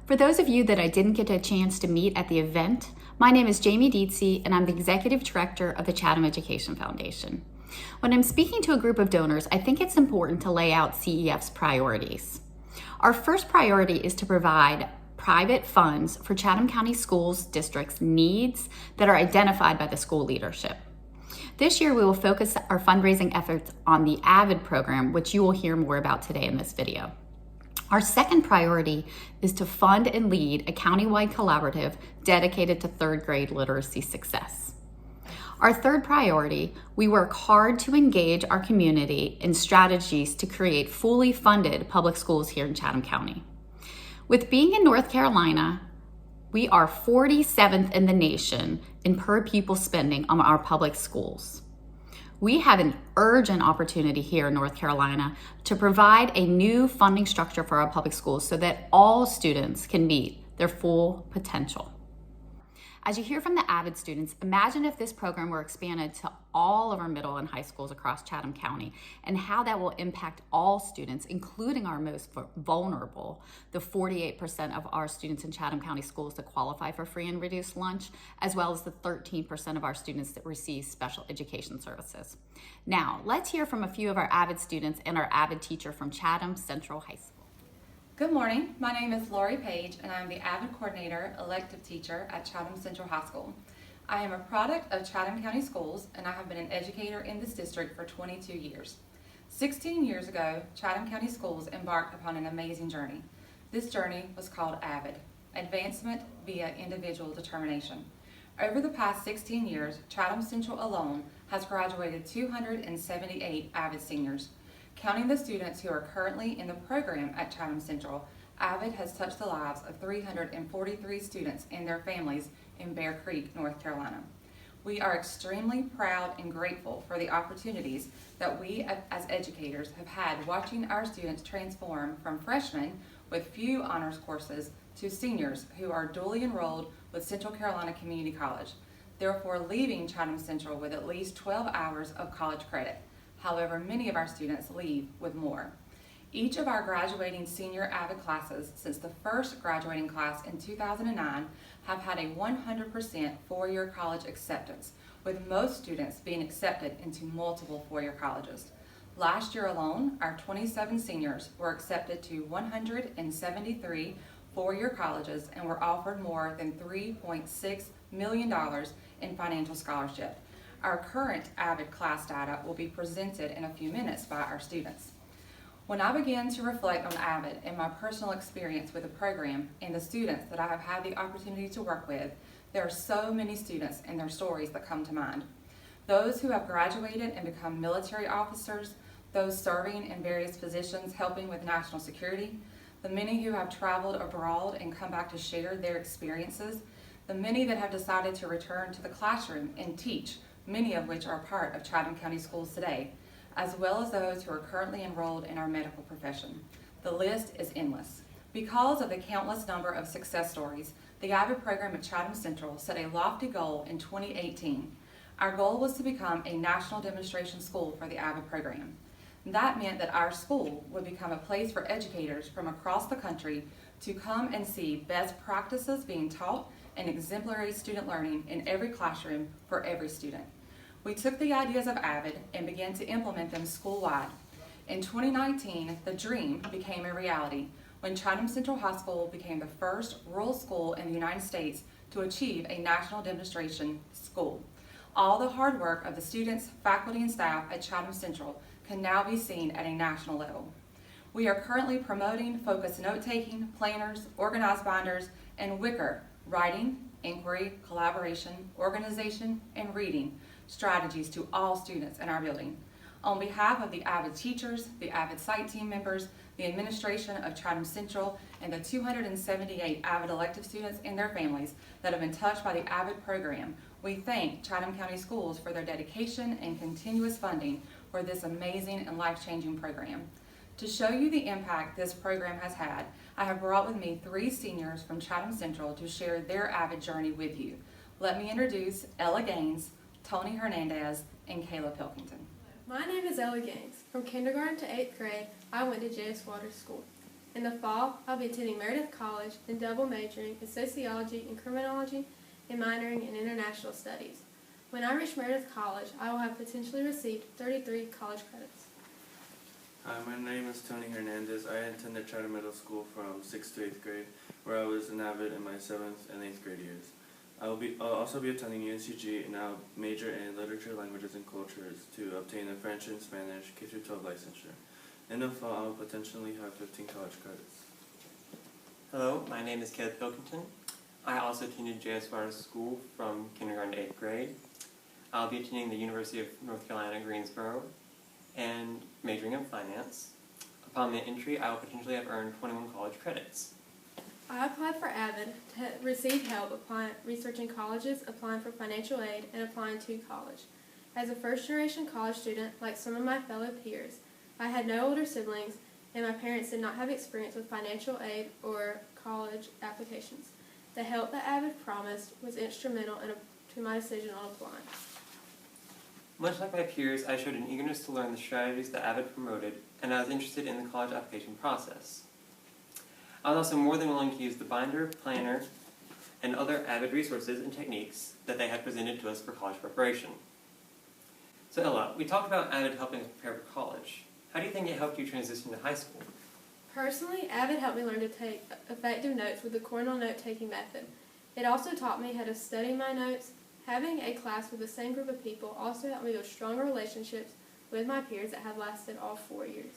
For those of you that I didn't get a chance to meet at the event, my name is Jamie Dietze and I'm the Executive Director of the Chatham Education Foundation. When I'm speaking to a group of donors, I think it's important to lay out CEF's priorities. Our first priority is to provide private funds for Chatham County Schools District's needs that are identified by the school leadership. This year, we will focus our fundraising efforts on the AVID program, which you will hear more about today in this video. Our second priority is to fund and lead a countywide collaborative dedicated to third grade literacy success. Our third priority, we work hard to engage our community in strategies to create fully funded public schools here in Chatham County. With being in North Carolina, we are 47th in the nation in per pupil spending on our public schools. We have an urgent opportunity here in North Carolina to provide a new funding structure for our public schools so that all students can meet their full potential. As you hear from the AVID students, imagine if this program were expanded to all of our middle and high schools across Chatham County and how that will impact all students, including our most vulnerable, the 48% of our students in Chatham County schools that qualify for free and reduced lunch, as well as the 13% of our students that receive special education services. Now, let's hear from a few of our AVID students and our AVID teacher from Chatham Central High School. Good morning, my name is Lori Page and I'm the AVID Coordinator, Elective Teacher at Chatham Central High School. I am a product of Chatham County Schools and I have been an educator in this district for 22 years. 16 years ago, Chatham County Schools embarked upon an amazing journey. This journey was called AVID, Advancement via Individual Determination. Over the past 16 years, Chatham Central alone has graduated 278 AVID seniors. Counting the students who are currently in the program at Chatham Central, AVID has touched the lives of 343 students and their families in Bear Creek, North Carolina. We are extremely proud and grateful for the opportunities that we as educators have had watching our students transform from freshmen with few honors courses to seniors who are dually enrolled with Central Carolina Community College, therefore leaving Chatham Central with at least 12 hours of college credit. However, many of our students leave with more. Each of our graduating senior AVID classes since the first graduating class in 2009 have had a 100% four-year college acceptance, with most students being accepted into multiple four-year colleges. Last year alone, our 27 seniors were accepted to 173 four-year colleges and were offered more than $3.6 million in financial scholarship. Our current AVID class data will be presented in a few minutes by our students. When I began to reflect on AVID and my personal experience with the program and the students that I have had the opportunity to work with, there are so many students and their stories that come to mind. Those who have graduated and become military officers, those serving in various positions helping with national security, the many who have traveled abroad and come back to share their experiences, the many that have decided to return to the classroom and teach, many of which are part of Chatham County Schools today, as well as those who are currently enrolled in our medical profession. The list is endless. Because of the countless number of success stories, the AVID program at Chatham Central set a lofty goal in 2018. Our goal was to become a national demonstration school for the AVID program. That meant that our school would become a place for educators from across the country to come and see best practices being taught and exemplary student learning in every classroom for every student. We took the ideas of AVID and began to implement them school-wide. In 2019, the dream became a reality when Chatham Central High School became the first rural school in the United States to achieve a national demonstration school. All the hard work of the students, faculty, and staff at Chatham Central can now be seen at a national level. We are currently promoting focused note-taking, planners, organized binders, and Wicker, writing, inquiry, collaboration, organization, and reading strategies to all students in our building. On behalf of the AVID teachers, the AVID site team members, the administration of Chatham Central, and the 278 AVID elective students and their families that have been touched by the AVID program, we thank Chatham County Schools for their dedication and continuous funding for this amazing and life-changing program. To show you the impact this program has had, I have brought with me 3 seniors from Chatham Central to share their AVID journey with you. Let me introduce Ella Gaines, Tony Hernandez, and Kayla Pilkington. My name is Ella Gaines. From kindergarten to 8th grade, I went to J.S. Waters School. In the fall, I'll be attending Meredith College and double majoring in sociology and criminology and minoring in international studies. When I reach Meredith College, I will have potentially received 33 college credits. Hi, my name is Tony Hernandez. I attended Charter Middle School from 6th to 8th grade, where I was an avid in my 7th and 8th grade years. I'll also be attending UNCG, and I'll major in literature, languages, and cultures to obtain a French and Spanish K-12 licensure. In the fall, I'll potentially have 15 college credits. Hello, my name is Caleb Pilkington. I also attended J.S. Suarez School from kindergarten to 8th grade. I'll be attending the University of North Carolina, Greensboro, and majoring in finance. Upon my entry, I will potentially have earned 21 college credits. I applied for AVID to receive help researching colleges, applying for financial aid, and applying to college. As a first-generation college student, like some of my fellow peers, I had no older siblings, and my parents did not have experience with financial aid or college applications. The help that AVID promised was instrumental to my decision on applying. Much like my peers, I showed an eagerness to learn the strategies that AVID promoted, and I was interested in the college application process. I was also more than willing to use the binder, planner, and other AVID resources and techniques that they had presented to us for college preparation. So Ella, we talked about AVID helping us prepare for college. How do you think it helped you transition to high school? Personally, AVID helped me learn to take effective notes with the Cornell note-taking method. It also taught me how to study my notes. Having a class with the same group of people also helped me build stronger relationships with my peers that have lasted all 4 years.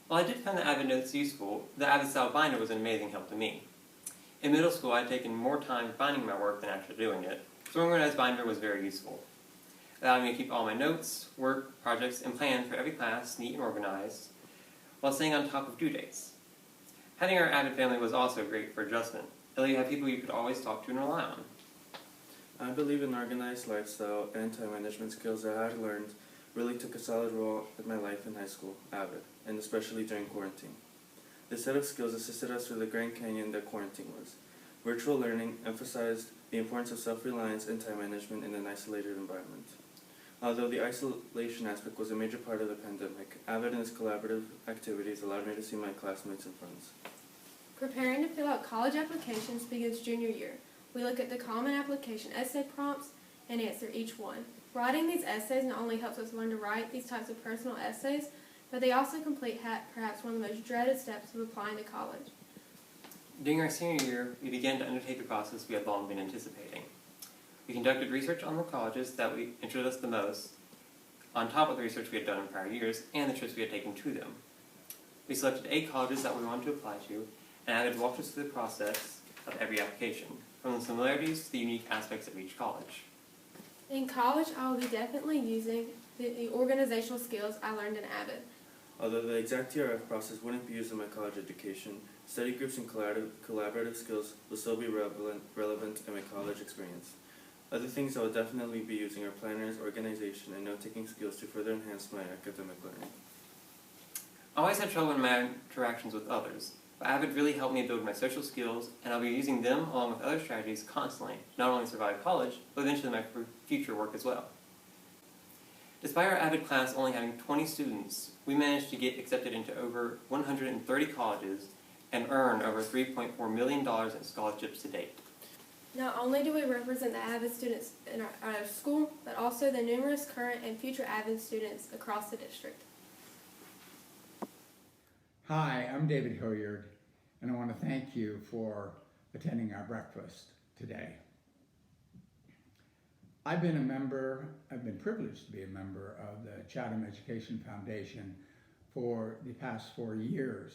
While I did find the AVID notes useful, the AVID style binder was an amazing help to me. In middle school, I had taken more time finding my work than actually doing it, so an organized binder was very useful. It allowed me to keep all my notes, work, projects, and plans for every class neat and organized, while staying on top of due dates. Having our AVID family was also great for adjustment. You have people you could always talk to and rely on. I believe an organized lifestyle and time management skills that I had learned really took a solid role in my life in high school, AVID, and especially during quarantine. This set of skills assisted us through the Grand Canyon that quarantine was. Virtual learning emphasized the importance of self-reliance and time management in an isolated environment. Although the isolation aspect was a major part of the pandemic, AVID and its collaborative activities allowed me to see my classmates and friends. Preparing to fill out college applications begins junior year. We look at the common application essay prompts and answer each one. Writing these essays not only helps us learn to write these types of personal essays, but they also complete perhaps one of the most dreaded steps of applying to college. During our senior year, we began to undertake the process we had long been anticipating. We conducted research on the colleges that interested us the most, on top of the research we had done in prior years and the trips we had taken to them. We selected 8 colleges that we wanted to apply to, and AVID walked us through the process of every application, from the similarities to the unique aspects of each college. In college, I will be definitely using the organizational skills I learned in AVID. Although the exact TRF process wouldn't be used in my college education, study groups and collaborative skills will still be relevant in my college experience. Other things I will definitely be using are planners, organization, and note-taking skills to further enhance my academic learning. I always had trouble in my interactions with others, but AVID really helped me build my social skills, and I'll be using them along with other strategies constantly, to not only survive college, but eventually my future work as well. Despite our AVID class only having 20 students, we managed to get accepted into over 130 colleges and earn over $3.4 million in scholarships to date. Not only do we represent the AVID students in our school, but also the numerous current and future AVID students across the district. Hi, I'm David Hilliard, and I want to thank you for attending our breakfast today. I've been privileged to be a member of the Chatham Education Foundation for the past 4 years.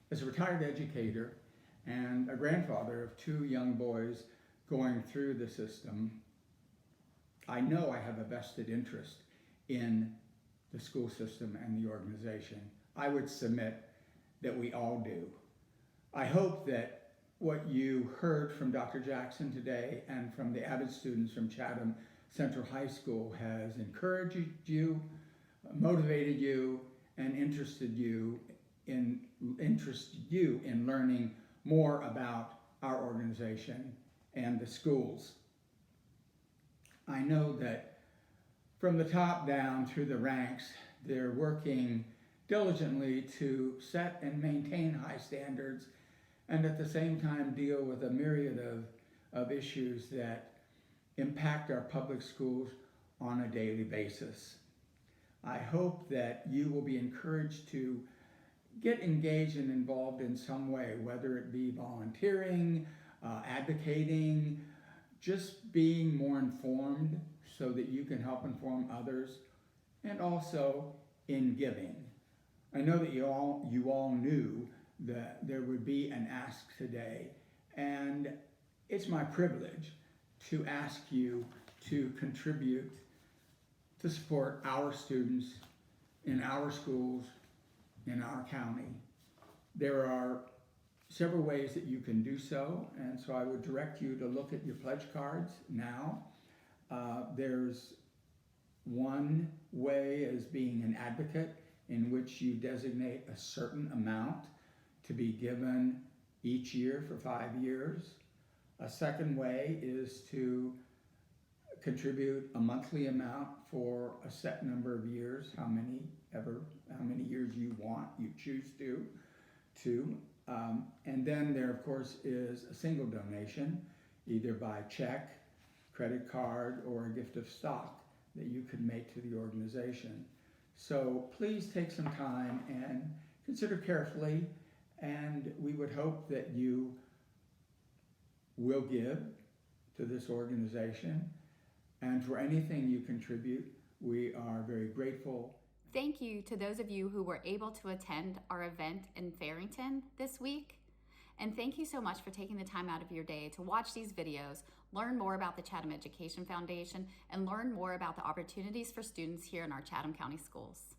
As a retired educator and a grandfather of 2 young boys going through the system, I know I have a vested interest in the school system and the organization. I would submit that we all do. I hope that what you heard from Dr. Jackson today and from the AVID students from Chatham Central High School has encouraged you, motivated you, and interested you in learning more about our organization and the schools. I know that from the top down through the ranks, they're working diligently to set and maintain high standards and at the same time deal with a myriad of issues that impact our public schools on a daily basis. I hope that you will be encouraged to get engaged and involved in some way, whether it be volunteering, advocating, just being more informed so that you can help inform others, and also in giving. I know that you all knew that there would be an ask today, and it's my privilege to ask you to contribute to support our students in our schools, in our county. There are several ways that you can do so, and so I would direct you to look at your pledge cards now. There's one way as being an advocate in which you designate a certain amount to be given each year for 5 years. A second way is to contribute a monthly amount for a set number of years, how many years you choose to. And then there, of course, is a single donation, either by check, credit card, or a gift of stock that you could make to the organization. So please take some time and consider carefully, and we would hope that you will give to this organization. And for anything you contribute, we are very grateful. Thank you to those of you who were able to attend our event in Farrington this week. And thank you so much for taking the time out of your day to watch these videos, learn more about the Chatham Education Foundation, and learn more about the opportunities for students here in our Chatham County schools.